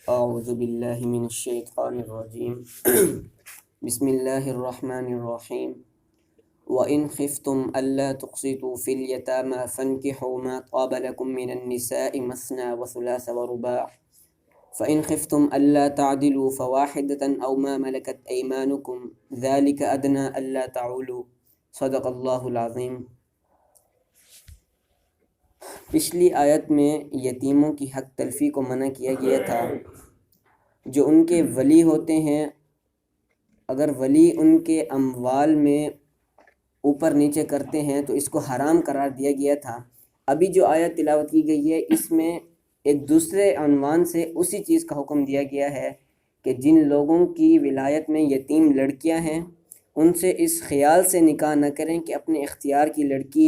اعوذ باللہ من الشیطان الرجیم بسم اللہ الرحمن الرحیم وَإِنْ خِفْتُمْ أَلَّا تُقْسِطُوا فِي الْيَتَامَى فَانكِحُوا مَا طَابَ لَكُم مِّنَ النِّسَاءِ مَثْنَىٰ وَثُلَاثَ وَرُبَاعَ فَإِنْ خِفْتُمْ أَلَّا تَعْدِلُوا فَوَاحِدَةً أَوْ مَا مَلَكَتْ أَيْمَانُكُمْ ذَلِكَ أَدْنَىٰ أَلَّا تَعُولُوا صدق اللہ العظیم۔ پچھلی آیت میں یتیموں کی حق تلفی کو منع کیا گیا تھا۔ جو ان کے ولی ہوتے ہیں، اگر ولی ان کے اموال میں اوپر نیچے کرتے ہیں تو اس کو حرام قرار دیا گیا تھا۔ ابھی جو آیت تلاوت کی گئی ہے اس میں ایک دوسرے عنوان سے اسی چیز کا حکم دیا گیا ہے کہ جن لوگوں کی ولایت میں یتیم لڑکیاں ہیں ان سے اس خیال سے نکاح نہ کریں کہ اپنے اختیار کی لڑکی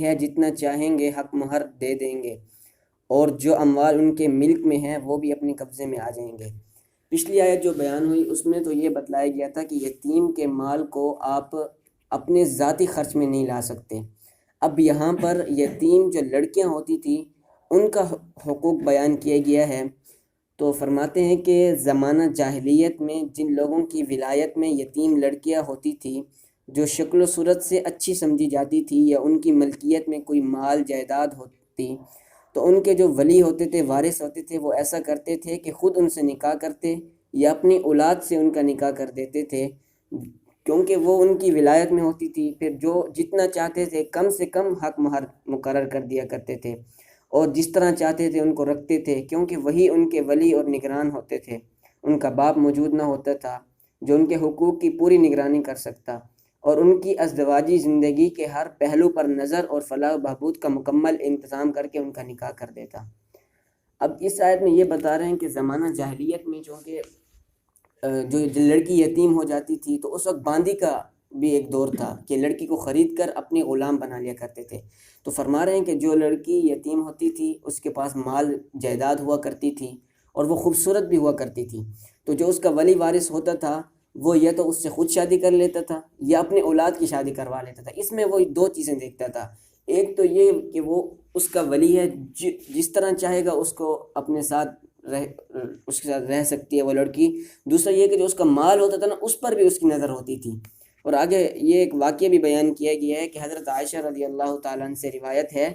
ہے جتنا چاہیں گے حق مہر دے دیں گے، اور جو اموال ان کے ملک میں ہیں وہ بھی اپنے قبضے میں آ جائیں گے۔ پچھلی آیت جو بیان ہوئی اس میں تو یہ بتلایا گیا تھا کہ یتیم کے مال کو آپ اپنے ذاتی خرچ میں نہیں لا سکتے۔ اب یہاں پر یتیم جو لڑکیاں ہوتی تھیں ان کا حقوق بیان کیا گیا ہے، تو فرماتے ہیں کہ زمانہ جاہلیت میں جن لوگوں کی ولایت میں یتیم لڑکیاں ہوتی تھیں جو شکل و صورت سے اچھی سمجھی جاتی تھی یا ان کی ملکیت میں کوئی مال جائیداد ہوتی، تو ان کے جو ولی ہوتے تھے، وارث ہوتے تھے، وہ ایسا کرتے تھے کہ خود ان سے نکاح کرتے یا اپنی اولاد سے ان کا نکاح کر دیتے تھے، کیونکہ وہ ان کی ولایت میں ہوتی تھی۔ پھر جو جتنا چاہتے تھے کم سے کم حق مہر مقرر کر دیا کرتے تھے، اور جس طرح چاہتے تھے ان کو رکھتے تھے، کیونکہ وہی ان کے ولی اور نگران ہوتے تھے۔ ان کا باپ موجود نہ ہوتا تھا جو ان کے حقوق کی پوری نگرانی کر سکتا، اور ان کی ازدواجی زندگی کے ہر پہلو پر نظر اور فلاح و بہبود کا مکمل انتظام کر کے ان کا نکاح کر دیتا۔ اب اس آیت میں یہ بتا رہے ہیں کہ زمانہ جاہلیت میں چونکہ جو لڑکی یتیم ہو جاتی تھی تو اس وقت باندی کا بھی ایک دور تھا کہ لڑکی کو خرید کر اپنی غلام بنا لیا کرتے تھے۔ تو فرما رہے ہیں کہ جو لڑکی یتیم ہوتی تھی اس کے پاس مال جائیداد ہوا کرتی تھی اور وہ خوبصورت بھی ہوا کرتی تھی، تو جو اس کا ولی وارث ہوتا تھا وہ یا تو اس سے خود شادی کر لیتا تھا یا اپنے اولاد کی شادی کروا لیتا تھا۔ اس میں وہ دو چیزیں دیکھتا تھا، ایک تو یہ کہ وہ اس کا ولی ہے، جس طرح چاہے گا اس کو اپنے ساتھ اس کے ساتھ رہ سکتی ہے وہ لڑکی، دوسرا یہ کہ جو اس کا مال ہوتا تھا نا اس پر بھی اس کی نظر ہوتی تھی۔ اور آگے یہ ایک واقعہ بھی بیان کیا گیا ہے کہ حضرت عائشہ رضی اللہ تعالیٰ عنہ سے روایت ہے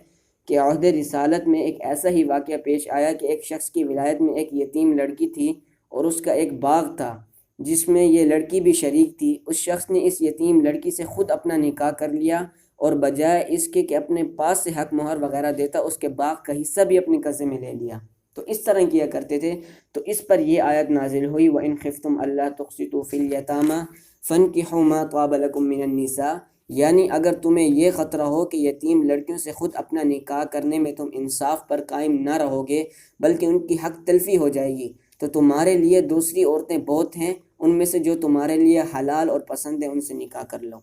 کہ عہد رسالت میں ایک ایسا ہی واقعہ پیش آیا کہ ایک شخص کی ولایت میں ایک یتیم لڑکی تھی اور اس کا ایک باغ تھا جس میں یہ لڑکی بھی شریک تھی۔ اس شخص نے اس یتیم لڑکی سے خود اپنا نکاح کر لیا اور بجائے اس کے کہ اپنے پاس سے حق مہر وغیرہ دیتا اس کے باغ کا حصہ بھی اپنے قبضے میں لے لیا۔ تو اس طرح کیا کرتے تھے، تو اس پر یہ آیت نازل ہوئی وَإِنْ خِفْتُمْ أَلَّا تُقْسِطُوا فِي الْيَتَامَى فَانكِحُوا مَا طَابَ لَكُم مِّنَ النِّسَاءِ، یعنی اگر تمہیں یہ خطرہ ہو کہ یتیم لڑکیوں سے خود اپنا نکاح کرنے میں تم انصاف پر قائم نہ رہو گے بلکہ ان کی حق تلفی ہو جائے گی، تو تمہارے لیے دوسری عورتیں بہت ہیں، ان میں سے جو تمہارے لیے حلال اور پسند ہے ان سے نکاح کر لو۔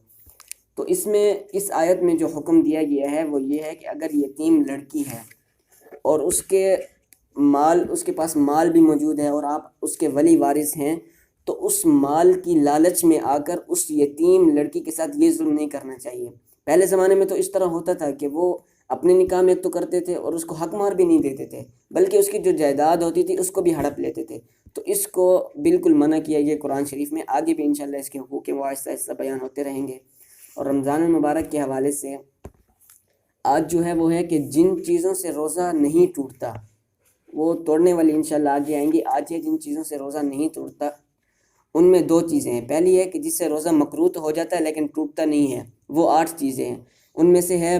تو اس میں اس آیت میں جو حکم دیا گیا ہے وہ یہ ہے کہ اگر یتیم لڑکی ہے اور اس کے پاس مال بھی موجود ہے اور آپ اس کے ولی وارث ہیں، تو اس مال کی لالچ میں آ کر اس یتیم لڑکی کے ساتھ یہ ظلم نہیں کرنا چاہیے۔ پہلے زمانے میں تو اس طرح ہوتا تھا کہ وہ اپنے نکاح میں تو کرتے تھے اور اس کو حق مہر بھی نہیں دیتے تھے، بلکہ اس کی جو جائیداد ہوتی تھی اس کو بھی ہڑپ لیتے تھے۔ تو اس کو بالکل منع کیا گیا قرآن شریف میں۔ آگے بھی انشاءاللہ اس کے حقوق وہ آہستہ آہستہ بیان ہوتے رہیں گے۔ اور رمضان المبارک کے حوالے سے آج جو ہے وہ ہے کہ جن چیزوں سے روزہ نہیں ٹوٹتا وہ توڑنے والی انشاءاللہ آگے آئیں گی۔ آج یہ جن چیزوں سے روزہ نہیں ٹوٹتا ان میں دو چیزیں ہیں۔ پہلی ہے کہ جس سے روزہ مکروہ ہو جاتا ہے لیکن ٹوٹتا نہیں ہے، وہ 8 چیزیں ہیں۔ ان میں سے ہے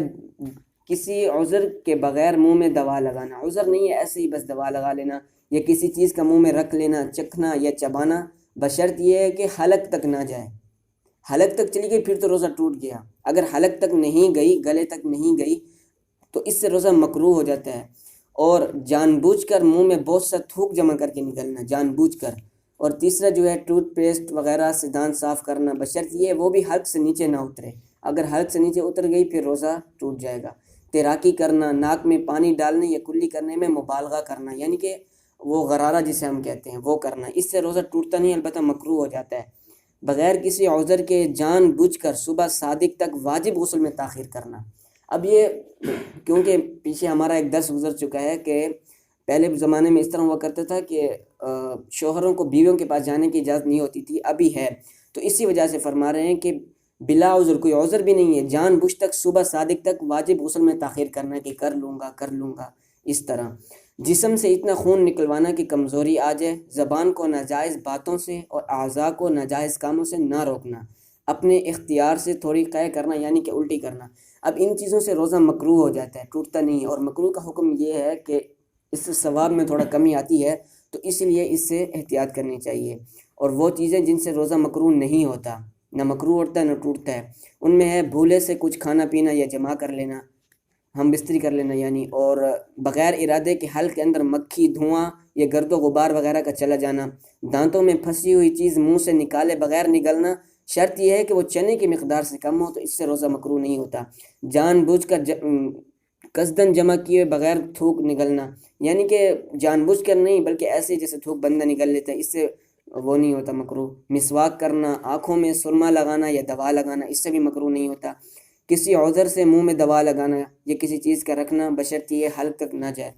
کسی عذر کے بغیر منہ میں دوا لگانا، عذر نہیں ہے ایسے ہی بس دوا لگا لینا، یا کسی چیز کا منہ میں رکھ لینا، چکھنا یا چبانا، بشرط یہ ہے کہ حلق تک نہ جائے۔ حلق تک چلی گئی پھر تو روزہ ٹوٹ گیا، اگر حلق تک نہیں گئی، گلے تک نہیں گئی تو اس سے روزہ مکروہ ہو جاتا ہے۔ اور جان بوجھ کر منہ میں بہت سا تھوک جمع کر کے نکلنا، جان بوجھ کر۔ اور تیسرا جو ہے ٹوتھ پیسٹ وغیرہ سے دانت صاف کرنا، بشرط یہ وہ بھی حلق سے نیچے نہ اترے، اگر حلق سے نیچے اتر گئی پھر روزہ ٹوٹ جائے گا۔ تیراکی کرنا، ناک میں پانی ڈالنے یا کلی کرنے میں مبالغہ کرنا، یعنی کہ وہ غرارہ جسے ہم کہتے ہیں وہ کرنا، اس سے روزہ ٹوٹتا نہیں البتہ مکروہ ہو جاتا ہے۔ بغیر کسی عذر کے جان بوجھ کر صبح صادق تک واجب غسل میں تاخیر کرنا۔ اب یہ کیونکہ پیچھے ہمارا ایک درس گزر چکا ہے کہ پہلے زمانے میں اس طرح ہوا کرتا تھا کہ شوہروں کو بیویوں کے پاس جانے کی اجازت نہیں ہوتی تھی، ابھی ہے۔ تو اسی وجہ سے فرما رہے ہیں کہ بلا عذر، کوئی عذر بھی نہیں ہے، جان بوجھ تک صبح صادق تک واجب غسل میں تاخیر کرنا کہ کر لوں گا اس طرح۔ جسم سے اتنا خون نکلوانا کہ کمزوری آ جائے، زبان کو ناجائز باتوں سے اور اعضاء کو ناجائز کاموں سے نہ روکنا، اپنے اختیار سے تھوڑی قے کرنا یعنی کہ الٹی کرنا۔ اب ان چیزوں سے روزہ مکروہ ہو جاتا ہے، ٹوٹتا نہیں ہے، اور مکروہ کا حکم یہ ہے کہ اس سے ثواب میں تھوڑا کمی آتی ہے، تو اس لیے اس سے احتیاط کرنی چاہیے۔ اور وہ چیزیں جن سے روزہ مکروہ نہیں ہوتا، نہ مکروہ ہوتا ہے نہ ٹوٹتا ہے، ان میں ہے بھولے سے کچھ کھانا پینا یا جمع کر لینا، ہم بستری کر لینا یعنی، اور بغیر ارادے کے حلق کے اندر مکھی، دھواں یا گرد و غبار وغیرہ کا چلا جانا، دانتوں میں پھنسی ہوئی چیز منہ سے نکالے بغیر نگلنا، شرط یہ ہے کہ وہ چنے کی مقدار سے کم ہو، تو اس سے روزہ مکروہ نہیں ہوتا۔ جان بوجھ کر قصدن جمع کیے بغیر تھوک نگلنا، یعنی کہ جان بوجھ کر نہیں بلکہ ایسے جیسے تھوک بندہ نگل لیتا ہے، اس سے وہ نہیں ہوتا مکروہ۔ مسواک کرنا، آنکھوں میں سرما لگانا یا دوا لگانا، اس سے بھی مکروہ نہیں ہوتا۔ کسی عذر سے منہ میں دوا لگانا یا کسی چیز کا رکھنا بشرط یہ حلق تک نہ جائے۔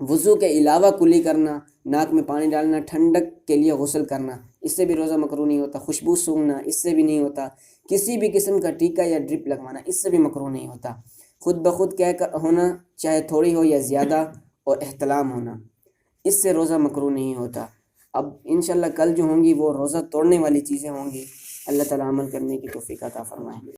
وضو کے علاوہ کلی کرنا، ناک میں پانی ڈالنا، ٹھنڈک کے لیے غسل کرنا، اس سے بھی روزہ مکروہ نہیں ہوتا۔ خوشبو سونگھنا، اس سے بھی نہیں ہوتا۔ کسی بھی قسم کا ٹیکا یا ڈرپ لگوانا، اس سے بھی مکروہ نہیں ہوتا۔ خود بخود کہہ ہونا، چاہے تھوڑی ہو یا زیادہ، اور احتلام ہونا، اس سے روزہ مکروہ نہیں ہوتا۔ اب انشاءاللہ کل جو ہوں گی وہ روزہ توڑنے والی چیزیں ہوں گی۔ اللہ تعالیٰ عمل کرنے کی توفیق عطا فرمائے۔